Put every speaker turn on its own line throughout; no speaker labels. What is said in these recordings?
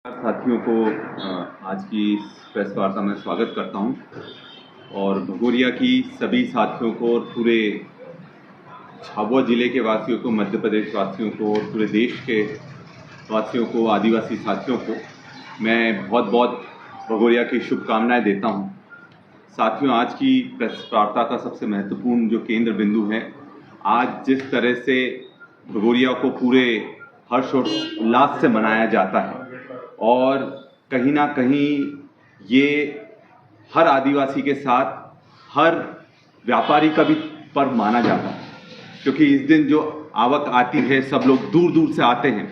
साथियों को आज की प्रेस वार्ता में स्वागत करता हूं और भगोरिया की सभी साथियों को और पूरे झाबुआ जिले के वासियों को, मध्य प्रदेश वासियों को और पूरे देश के वासियों को, आदिवासी साथियों को मैं बहुत बहुत भगोरिया की शुभकामनाएं देता हूं। साथियों, आज की प्रेस वार्ता का सबसे महत्वपूर्ण जो केंद्र बिंदु है, आज जिस तरह से भगोरिया को पूरे हर्ष और उल्लास से मनाया जाता है और कहीं ना कहीं ये हर आदिवासी के साथ हर व्यापारी का भी पर्व माना जाता है, क्योंकि इस दिन जो आवक आती है सब लोग दूर दूर से आते हैं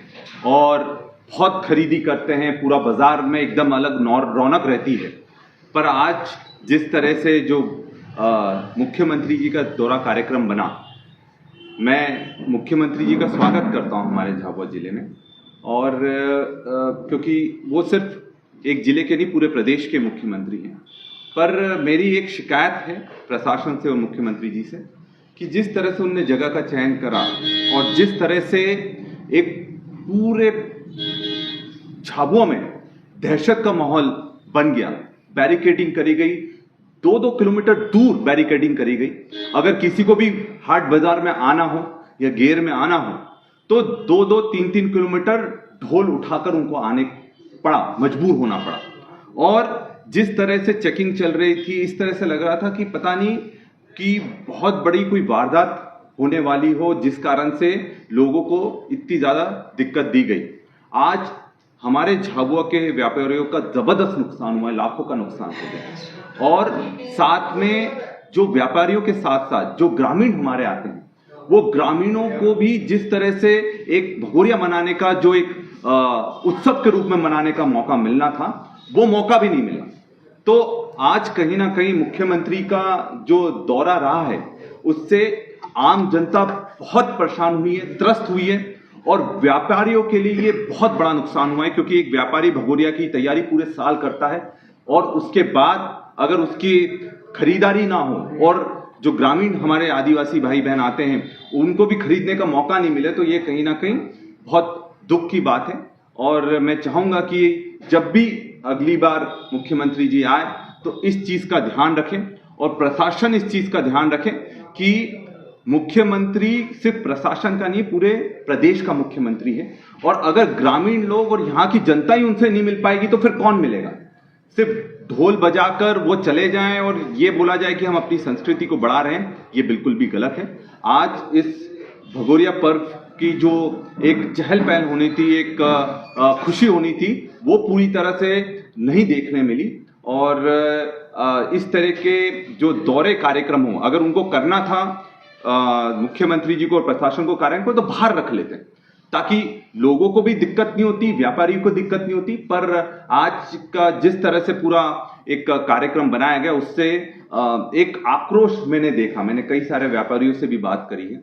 और बहुत खरीदी करते हैं। पूरा बाजार में एकदम अलग रौनक रहती है। पर आज जिस तरह से जो मुख्यमंत्री जी का दौरा कार्यक्रम बना, मैं मुख्यमंत्री जी का स्वागत करता हूं हमारे झाबुआ जिले में। और क्योंकि वो सिर्फ एक जिले के नहीं, पूरे प्रदेश के मुख्यमंत्री हैं। पर मेरी एक शिकायत है प्रशासन से और मुख्यमंत्री जी से कि जिस तरह से उनने जगह का चयन करा और जिस तरह से एक पूरे झाबुआ में दहशत का माहौल बन गया, बैरिकेडिंग करी गई, 2-2 किलोमीटर दूर बैरिकेडिंग करी गई। अगर किसी को भी हाट बाजार में आना हो या गेर में आना हो तो 2-2, 3-3 किलोमीटर ढोल उठाकर उनको आने पड़ा, मजबूर होना पड़ा। और जिस तरह से चेकिंग चल रही थी, इस तरह से लग रहा था कि पता नहीं कि बहुत बड़ी कोई वारदात होने वाली हो, जिस कारण से लोगों को इतनी ज्यादा दिक्कत दी गई। आज हमारे झाबुआ के व्यापारियों का जबरदस्त नुकसान हुआ है, लाखों का नुकसान हो गया। और साथ में जो व्यापारियों के साथ साथ जो ग्रामीण हमारे आते हैं, वो ग्रामीणों को भी जिस तरह से एक भगोरिया मनाने का जो एक उत्सव के रूप में मनाने का मौका मिलना था, वो मौका भी नहीं मिला। तो आज कहीं ना कहीं मुख्यमंत्री का जो दौरा रहा है, उससे आम जनता बहुत परेशान हुई है, त्रस्त हुई है और व्यापारियों के लिए ये बहुत बड़ा नुकसान हुआ है। क्योंकि एक व्यापारी भगोरिया की तैयारी पूरे साल करता है और उसके बाद अगर उसकी खरीदारी ना हो और जो ग्रामीण हमारे आदिवासी भाई बहन आते हैं उनको भी खरीदने का मौका नहीं मिले, तो ये कहीं ना कहीं बहुत दुख की बात है। और मैं चाहूंगा कि जब भी अगली बार मुख्यमंत्री जी आए तो इस चीज का ध्यान रखें और प्रशासन इस चीज का ध्यान रखें कि मुख्यमंत्री सिर्फ प्रशासन का नहीं, पूरे प्रदेश का मुख्यमंत्री है। और अगर ग्रामीण लोग और यहाँ की जनता ही उनसे नहीं मिल पाएगी तो फिर कौन मिलेगा? सिर्फ ढोल बजाकर वो चले जाएं और ये बोला जाए कि हम अपनी संस्कृति को बढ़ा रहे हैं, ये बिल्कुल भी गलत है। आज इस भगोरिया पर्व की जो एक चहल पहल होनी थी, एक खुशी होनी थी, वो पूरी तरह से नहीं देखने मिली। और इस तरह के जो दौरे कार्यक्रम हो, अगर उनको करना था मुख्यमंत्री जी को और प्रशासन को कार्यक्रम को, तो बाहर रख लेते हैं ताकि लोगों को भी दिक्कत नहीं होती, व्यापारियों को दिक्कत नहीं होती। पर आज का जिस तरह से पूरा एक कार्यक्रम बनाया गया, उससे एक आक्रोश मैंने देखा। मैंने कई सारे व्यापारियों से भी बात करी है,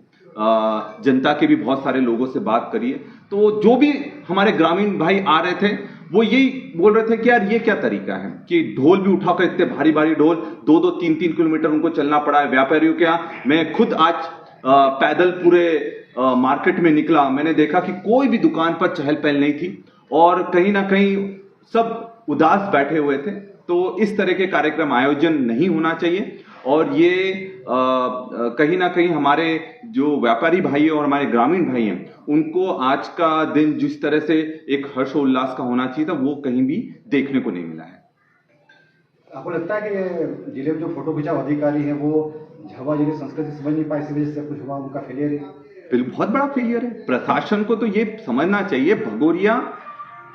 जनता के भी बहुत सारे लोगों से बात करी है। तो जो भी हमारे ग्रामीण भाई आ रहे थे वो यही बोल रहे थे कि यार ये क्या तरीका है कि ढोल भी उठाकर, इतने भारी भारी ढोल, 2-2, 3-3 किलोमीटर उनको चलना पड़ा है व्यापारियों के यहाँ। मैं खुद आज पैदल पूरे मार्केट में निकला, मैंने देखा कि कोई भी दुकान पर चहल पहल नहीं थी और कहीं ना कहीं सब उदास बैठे हुए थे। तो इस तरह के कार्यक्रम आयोजन नहीं होना चाहिए और ये कहीं ना कहीं हमारे जो व्यापारी भाई हैं और हमारे ग्रामीण भाई हैं, उनको आज का दिन जिस तरह से एक हर्षोल्लास का होना चाहिए था, वो कहीं भी देखने को नहीं मिला है।
आपको लगता है कि जिले में जो फोटो खिंचाव अधिकारी है वो झाबुआ जिले की संस्कृति समझ नहीं पाए, इसी वजह से कुछ हुआ, उनका फेलियर है?
बिल्कुल, बहुत बड़ा फेलियर है। प्रशासन को तो ये समझना चाहिए, भगोरिया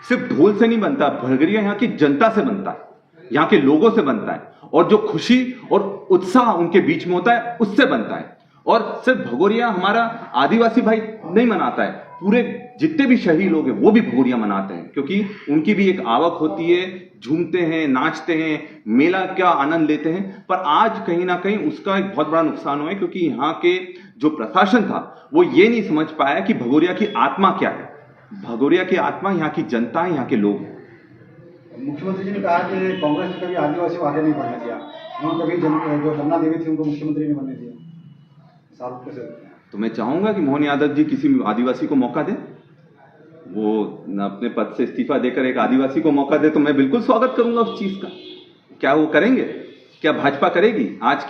सिर्फ ढोल से नहीं बनता, भगोरिया यहाँ की जनता से बनता है, यहाँ के लोगों से बनता है और जो खुशी और उत्साह उनके बीच में होता है उससे बनता है। और सिर्फ भगोरिया हमारा आदिवासी भाई नहीं मनाता है, पूरे जितने भी शहरी लोग हैं वो भी भगोरिया मनाते हैं, क्योंकि उनकी भी एक आवक होती है, झूमते हैं, नाचते हैं, मेला का आनंद लेते हैं। पर आज कहीं ना कहीं उसका एक बहुत बड़ा नुकसान हुआ है, क्योंकि यहाँ के जो प्रशासन था वो ये नहीं समझ पाया कि भगोरिया की आत्मा क्या है। भगोरिया की आत्मा यहाँ की जनता है, यहाँ के लोग हैं।
मुख्यमंत्री जी ने कहा कि कांग्रेस ने कभी आदिवासी को आगे नहीं बढ़ने दिया, उन्होंने कभी जो जमुना देवी थी उनको मुख्यमंत्री नहीं बनने दिया। साल कैसे?
तो मैं चाहूंगा कि मोहन यादव जी किसी आदिवासी को मौका दें। वो अपने पद से इस्तीफा देकर एक आदिवासी को मौका दे तो मैं बिल्कुल स्वागत करूंगा उस चीज का। क्या वो करेंगे? क्या भाजपा करेगी? आज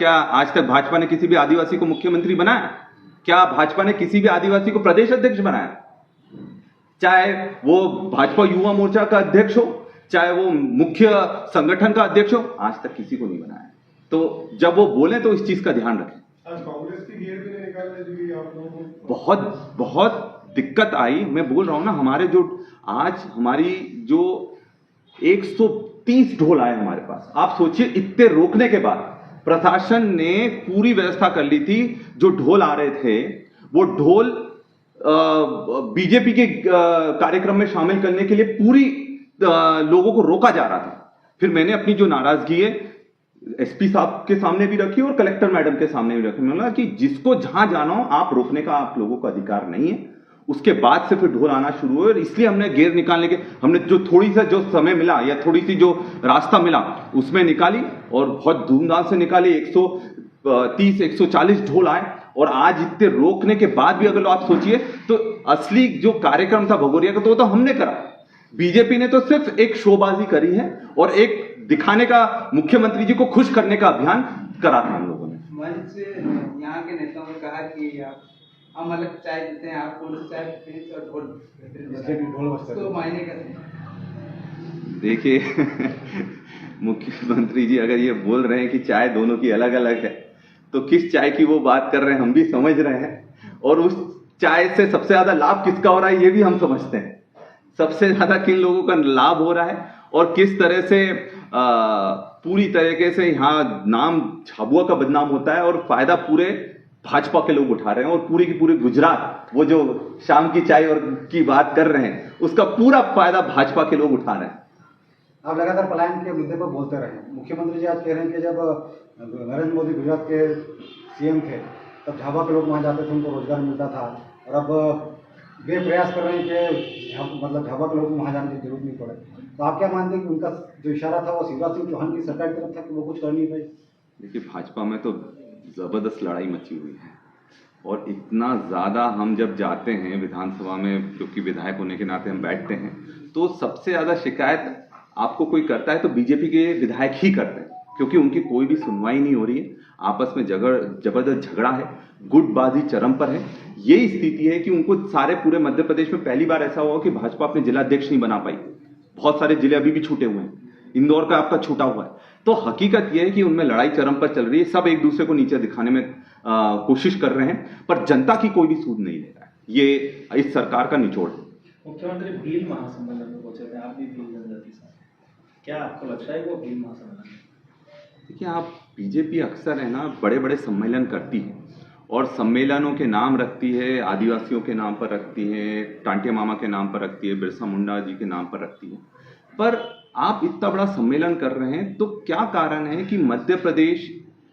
तक भाजपा ने किसी भी आदिवासी को मुख्यमंत्री बनाया? क्या भाजपा ने किसी भी आदिवासी को प्रदेश अध्यक्ष बनाया? चाहे वो भाजपा युवा मोर्चा का अध्यक्ष हो, चाहे वो मुख्य संगठन का अध्यक्ष हो, आज तक किसी को नहीं बनाया। तो जब वो बोले तो इस चीज का ध्यान रखें।
आज कांग्रेस की घेर भी नहीं निकालने दी आप लोगों को?
बहुत बहुत दिक्कत आई। मैं बोल रहा हूं ना, हमारी जो 130 ढोल आए हमारे पास। आप सोचिए, इतने रोकने के बाद प्रशासन ने पूरी व्यवस्था कर ली थी। जो ढोल आ रहे थे वो ढोल बीजेपी के कार्यक्रम में शामिल करने के लिए पूरी लोगों को रोका जा रहा था। फिर मैंने अपनी जो नाराजगी है एसपी साहब के सामने भी रखी और कलेक्टर मैडम के सामने भी रखी। मैंने बोला कि जिसको जहां जाना हो, आप रोकने का आप लोगों को अधिकार नहीं है। उसके बाद से फिर ढोल आना शुरू हुए और इसलिए हमने घेर निकालने के, हमने जो थोड़ी सा जो समय मिला या थोड़ी सी जो रास्ता मिला उसमें निकाली और बहुत धूमधाम से निकाली। 130 140 ढोल आए और आज इतने रोकने के बाद भी अगर आप सोचिए तो असली जो कार्यक्रम था भगोरिया का तो वो तो हमने करा। बीजेपी ने तो सिर्फ एक शोबाजी करी है और एक दिखाने का, मुख्यमंत्री जी को खुश करने का अभियान करा था हम लोगों ने।
मंच यहाँ के नेताओं ने कहा कि हम अलग चाय देते हैं, आप कौन सी चाय पीते हैं और ढोल
बजते
तो मायने करते हैं।
देखिए मुख्यमंत्री जी अगर ये बोल रहे हैं कि चाय दोनों की अलग अलग है तो किस चाय की वो बात कर रहे हैं हम भी समझ रहे हैं, और उस चाय से सबसे ज्यादा लाभ किसका हो रहा है ये भी हम समझते हैं। सबसे ज्यादा किन लोगों का लाभ हो रहा है और किस तरह से पूरी तरीके से यहाँ नाम झाबुआ का बदनाम होता है और फायदा पूरे भाजपा के लोग उठा रहे हैं। और पूरी की पूरी गुजरात वो जो शाम की चाय और की बात कर रहे हैं उसका पूरा फायदा भाजपा के लोग उठा रहे हैं।
आप लगातार पलायन के मुद्दे पर बोलते रहे। मुख्यमंत्री जी आज कह रहे हैं कि जब नरेंद्र मोदी गुजरात के सीएम थे तब झाबुआ के लोग वहाँ जाते थे, उनको रोजगार मिलता था, और अब ये प्रयास कर रहे हैं कि मतलब झाबुआ के लोगों को वहाँ जाने की जरूरत नहीं पड़े। तो आप क्या मानते हैं कि उनका जो इशारा था वो शिवराज सिंह चौहान की सरकार की तरफ था कि वो कुछ कर नहीं पाई?
देखिए, भाजपा में तो जबरदस्त लड़ाई मची हुई है और इतना ज्यादा हम जब जाते हैं विधानसभा में, क्योंकि विधायक होने के नाते हम बैठते हैं, तो सबसे ज्यादा शिकायत आपको कोई करता है तो बीजेपी के विधायक ही करते हैं, क्योंकि उनकी कोई भी सुनवाई नहीं हो रही है। आपस में जबरदस्त झगड़ा है, गुटबाजी चरम पर है। यही स्थिति है कि उनको सारे पूरे मध्य प्रदेश में पहली बार ऐसा हुआ कि भाजपा अपने जिला अध्यक्ष नहीं बना पाई। बहुत सारे जिले अभी भी छूटे हुए हैं, इंदौर का आपका छूटा हुआ है। तो हकीकत यह है कि उनमें लड़ाई चरम पर चल रही है। सब एक दूसरे को नीचे दिखाने में कोशिश कर रहे हैं, पर जनता की कोई भी सूद नहीं ले रहा है। ये इस सरकार का निचोड़ है।
मुख्यमंत्री भील महासम्मेलन में पहुंचे थे, आप भी भील जनजाति से, क्या आपको लगता है वो भील महासम्मेलन?
देखिए, आप बीजेपी अक्सर है ना बड़े बड़े सम्मेलन करती है और सम्मेलनों के नाम रखती है, आदिवासियों के नाम पर रखती है, टांटिया मामा के नाम पर रखती है, बिरसा मुंडा जी के नाम पर रखती है। पर आप इतना बड़ा सम्मेलन कर रहे हैं तो क्या कारण है कि मध्य प्रदेश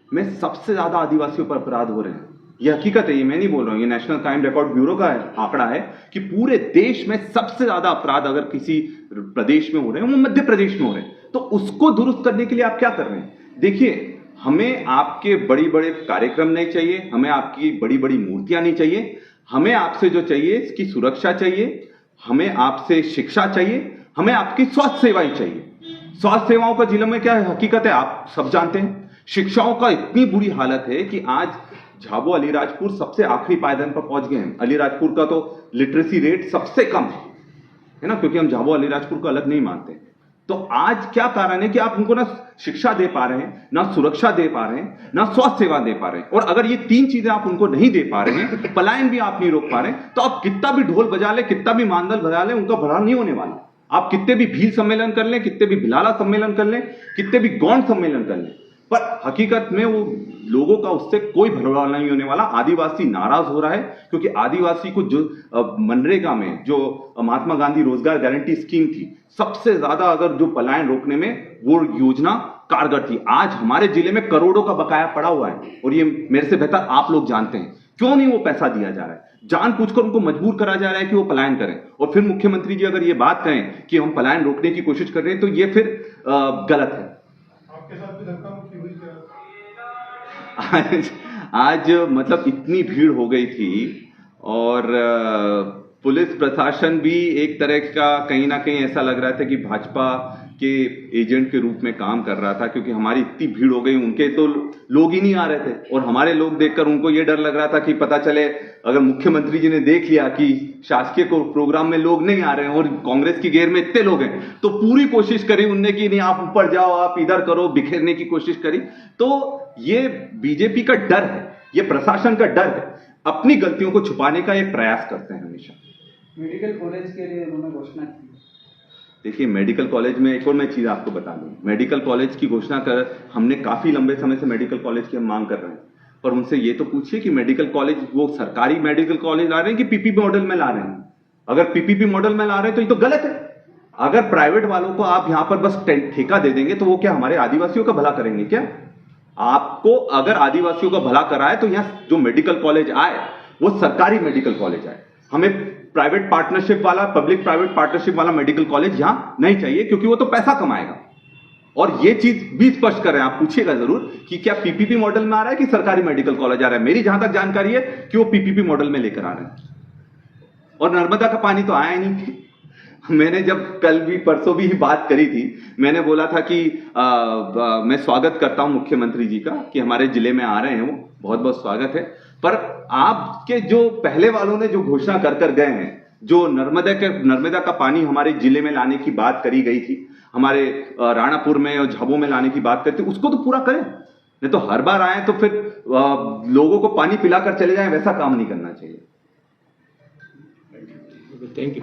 में सबसे ज्यादा आदिवासियों पर अपराध हो रहे हैं? यह हकीकत है, ये मैं नहीं बोल रहा हूँ, ये नेशनल क्राइम रिकॉर्ड ब्यूरो का आंकड़ा है कि पूरे देश में सबसे ज्यादा अपराध अगर किसी प्रदेश में हो रहे हैं वो मध्य प्रदेश में हो रहे हैं। तो उसको दुरुस्त करने के लिए आप क्या कर रहे हैं? देखिए, हमें आपके बड़ी बड़े कार्यक्रम नहीं चाहिए, हमें आपकी बड़ी बड़ी मूर्तियां नहीं चाहिए। हमें आपसे जो चाहिए इसकी सुरक्षा चाहिए, हमें आपसे शिक्षा चाहिए, हमें आपकी स्वास्थ्य सेवाएं चाहिए। स्वास्थ्य सेवाओं का जिले में क्या है हकीकत है आप सब जानते हैं। शिक्षाओं का इतनी बुरी हालत है कि आज झाबुआ अलीराजपुर सबसे आखिरी पायदान पर पहुंच गए हैं। अलीराजपुर का तो लिटरेसी रेट सबसे कम है ना, क्योंकि हम झाबुआ अलीराजपुर को अलग नहीं मानते। तो आज क्या कारण है कि आप उनको ना शिक्षा दे पा रहे हैं, ना सुरक्षा दे पा रहे हैं, ना स्वास्थ्य सेवा दे पा रहे हैं। और अगर ये तीन चीजें आप उनको नहीं दे पा रहे हैं, पलायन भी आप नहीं रोक पा रहे हैं, तो आप कितना भी ढोल बजा ले, कितना भी मांदल बजा ले, उनका भला नहीं होने वाला। आप कितने भी भील सम्मेलन कर लें, कितने भी भिलाला सम्मेलन कर लें, कितने भी गौंड सम्मेलन कर लें, पर हकीकत में वो लोगों का उससे कोई भला नहीं होने वाला। आदिवासी नाराज हो रहा है क्योंकि आदिवासी को जो मनरेगा में जो महात्मा गांधी रोजगार गारंटी स्कीम थी, सबसे ज्यादा अगर जो पलायन रोकने में वो योजना कारगर थी। आज हमारे जिले में करोड़ों का बकाया पड़ा हुआ है और ये मेरे से बेहतर आप लोग जानते हैं क्यों नहीं वो पैसा दिया जा रहा है। जानबूझकर उनको मजबूर करा जा रहा है कि वो पलायन करें। और फिर मुख्यमंत्री जी अगर ये बात कहें कि हम पलायन रोकने की कोशिश कर रहे हैं तो ये फिर गलत है।
आपके साथ भी धक्का मुक्की हुई क्या?
आज मतलब इतनी भीड़ हो गई थी और पुलिस प्रशासन भी एक तरह का कहीं ना कहीं ऐसा लग रहा था कि भाजपा के एजेंट के रूप में काम कर रहा था, क्योंकि हमारी इतनी भीड़ हो गई, उनके तो लोग ही नहीं आ रहे थे और हमारे लोग देखकर उनको ये डर लग रहा था कि पता चले अगर मुख्यमंत्री जी ने देख लिया कि शासकीय प्रोग्राम में लोग नहीं आ रहे हैं और कांग्रेस की घेर में इतने लोग हैं, तो पूरी कोशिश करी उनने कि नहीं आप ऊपर जाओ, आप इधर करो, बिखेरने की कोशिश करी। तो ये बीजेपी का डर है, ये प्रशासन का डर है, अपनी गलतियों को छुपाने का एक प्रयास करते हैं हमेशा।
मेडिकल कॉलेज के लिए उन्होंने घोषणा की।
देखिए, मेडिकल कॉलेज में एक और मैं चीज आपको बता दूं, मेडिकल कॉलेज की घोषणा कर हमने काफी लंबे समय से मेडिकल कॉलेज की हम मांग कर रहे हैं, पर उनसे ये तो पूछिए कि मेडिकल कॉलेज वो सरकारी मेडिकल कॉलेज ला रहे हैं कि पीपीपी मॉडल में ला रहे हैं। अगर पीपीपी मॉडल में ला रहे हैं तो ये तो गलत है। अगर प्राइवेट वालों को आप यहां पर बस ठेका दे देंगे तो वो क्या हमारे आदिवासियों का भला करेंगे क्या? आपको अगर आदिवासियों का भला कराए तो यहाँ जो मेडिकल कॉलेज आए वो सरकारी मेडिकल कॉलेज आए। हमें प्राइवेट पार्टनरशिप वाला, पब्लिक प्राइवेट पार्टनरशिप वाला मेडिकल कॉलेज यहां नहीं चाहिए, क्योंकि वो तो पैसा कमाएगा। और ये चीज भी स्पष्ट करें, आप पूछिएगा जरूर कि क्या पीपीपी मॉडल में आ रहा है कि सरकारी मेडिकल कॉलेज आ रहा है। मेरी जहां तक जानकारी है कि वो पीपीपी मॉडल में लेकर आ रहे हैं। और नर्मदा का पानी तो आया नहीं। मैंने जब कल भी परसों भी बात करी थी, मैंने बोला था कि मैं स्वागत करता हूं मुख्यमंत्री जी का कि हमारे जिले में आ रहे हैं, वो बहुत बहुत स्वागत है। पर आपके जो पहले वालों ने जो घोषणा कर गए हैं, जो नर्मदा का पानी हमारे जिले में लाने की बात करी गई थी, हमारे राणापुर में और झाबुआ में लाने की बात करती, उसको तो पूरा करें। नहीं तो हर बार आए तो फिर लोगों को पानी पिलाकर चले जाएं, वैसा काम नहीं करना चाहिए।
Thank you.